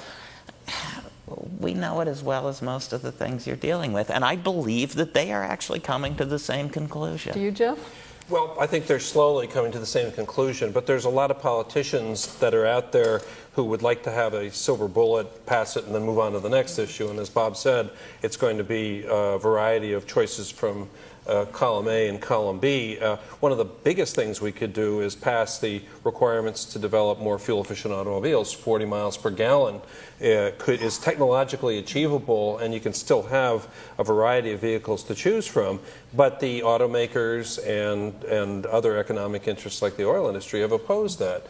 S6: we know it as well as most of the things you're dealing with. And I believe that they are actually coming to the same conclusion.
S2: Do you, Jeff?
S13: Well, I think they're slowly coming to the same conclusion, but there's a lot of politicians that are out there who would like to have a silver bullet, pass it, and then move on to the next issue. And as Bob said, it's going to be a variety of choices from column A and column B. One of the biggest things we could do is pass the requirements to develop more fuel-efficient automobiles. 40 miles per gallon is technologically achievable, and you can still have a variety of vehicles to choose from. But the automakers and other economic interests like the oil industry have opposed that.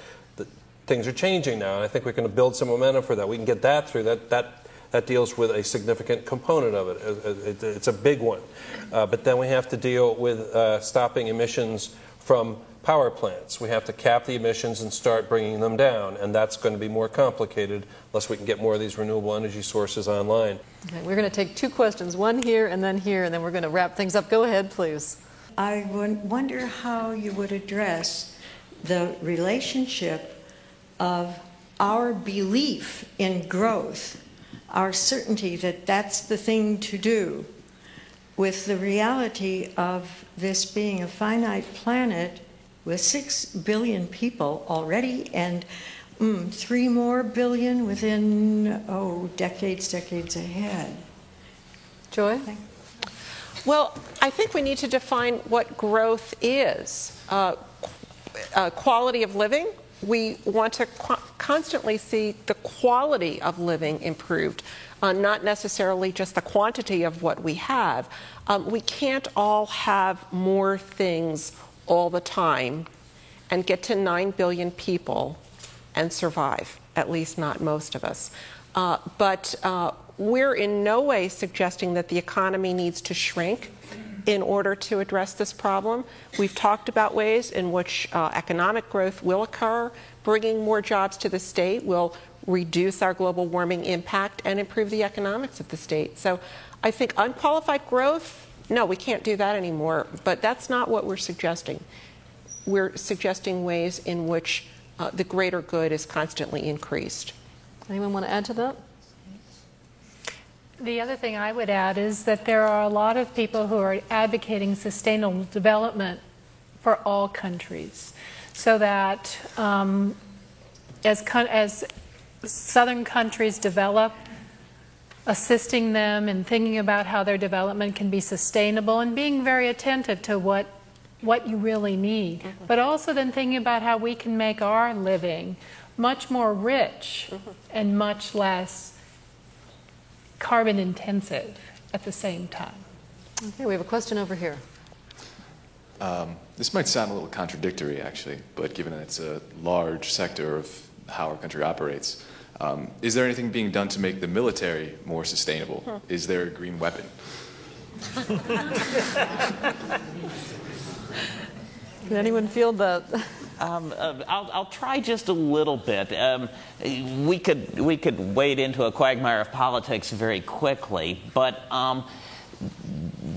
S13: Things are changing now, and I think we're going to build some momentum for that. We can get that through. That deals with a significant component of it. It's a big one. But then we have to deal with stopping emissions from power plants. We have to cap the emissions and start bringing them down, and that's going to be more complicated unless we can get more of these renewable energy sources online.
S2: Okay, we're going to take two questions, one here, and then we're going to wrap things up. Go ahead, please.
S5: I wonder how you would address the relationship of our belief in growth, our certainty that that's the thing to do, with the reality of this being a finite planet with 6 billion people already and 3 more billion within, decades ahead.
S2: Joy?
S15: Well, I think we need to define what growth is. Quality of living. We want to constantly see the quality of living improved. not necessarily just the quantity of what we have. We can't all have more things all the time and get to 9 billion people and survive, at least not most of us. But we're in no way suggesting that the economy needs to shrink in order to address this problem. We've talked about ways in which economic growth will occur. Bringing more jobs to the state will reduce our global warming impact and improve the economics of the state. So I think unqualified growth, no, we can't do that anymore. But that's not what we're suggesting. We're suggesting ways in which the greater good is constantly increased.
S2: Anyone want to add to that?
S12: The other thing I would add is that there are a lot of people who are advocating sustainable development for all countries, so that as southern countries develop, assisting them in thinking about how their development can be sustainable and being very attentive to what you really need, but also then thinking about how we can make our living much more rich and much less carbon intensive at the same time.
S2: Okay, we have a question over here.
S7: This might sound a little contradictory, actually, but given that it's a large sector of how our country operates, is there anything being done to make the military more sustainable? Is there a green weapon?
S2: Can anyone feel that?
S6: I'll try just a little bit. We could wade into a quagmire of politics very quickly, but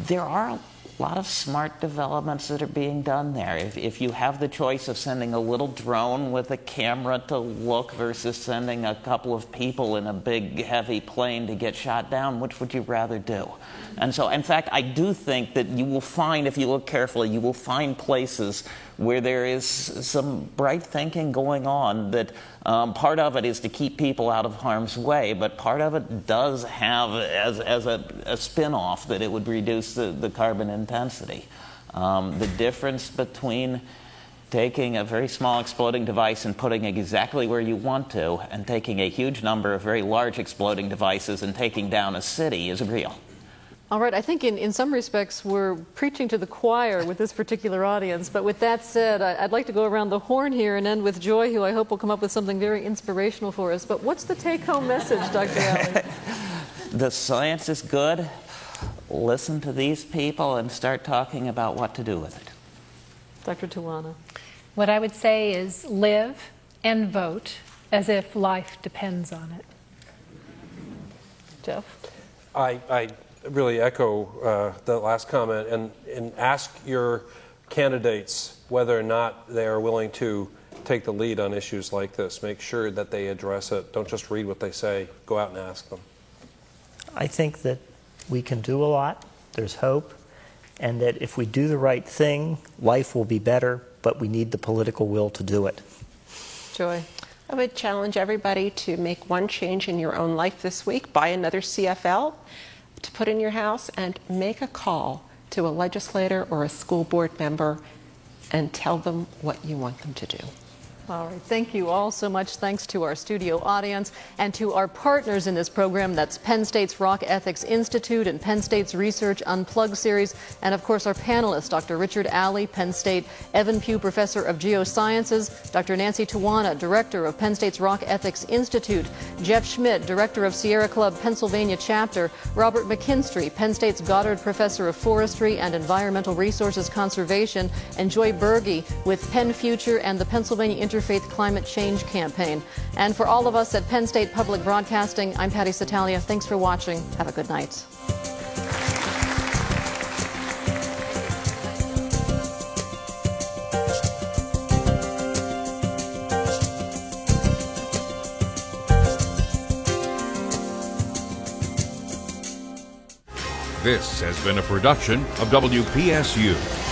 S6: there are a lot of smart developments that are being done there. If you have the choice of sending a little drone with a camera to look versus sending a couple of people in a big, heavy plane to get shot down, which would you rather do? And so, in fact, I do think that you will find, if you look carefully, you will find places where there is some bright thinking going on, that part of it is to keep people out of harm's way, but part of it does have as a spin-off that it would reduce the carbon intensity. The difference between taking a very small exploding device and putting it exactly where you want to, and taking a huge number of very large exploding devices and taking down a city is real.
S2: All right, I think in some respects we're preaching to the choir with this particular audience, but with that said, I'd like to go around the horn here and end with Joy, who I hope will come up with something very inspirational for us. But what's the take-home message, Dr. Alley?
S6: The science is good. Listen to these people and start talking about what to do with it.
S2: Dr. Tuwana.
S12: What I would say is live and vote as if life depends on it.
S2: Jeff?
S13: I really echo the last comment and ask your candidates whether or not they are willing to take the lead on issues like this. Make sure that they address it. Don't just read what they say. Go out and ask them.
S14: I think that we can do a lot. There's hope. And that if we do the right thing, life will be better, but we need the political will to do it.
S2: Joy?
S15: I would challenge everybody to make one change in your own life this week. Buy another CFL to put in your house and make a call to a legislator or a school board member and tell them what you want them to do.
S2: All right, thank you all so much. Thanks to our studio audience and to our partners in this program. That's Penn State's Rock Ethics Institute and Penn State's Research Unplugged series. And of course, our panelists, Dr. Richard Alley, Penn State Evan Pugh Professor of Geosciences, Dr. Nancy Tuwana, Director of Penn State's Rock Ethics Institute, Jeff Schmidt, Director of Sierra Club Pennsylvania Chapter, Robert McKinstry, Penn State's Goddard Professor of Forestry and Environmental Resources Conservation, and Joy Berge with Penn Future and the Pennsylvania Interfaith Climate Change Campaign. And for all of us at Penn State Public Broadcasting, I'm Patty Satalia. Thanks for watching. Have a good night.
S22: This has been a production of WPSU.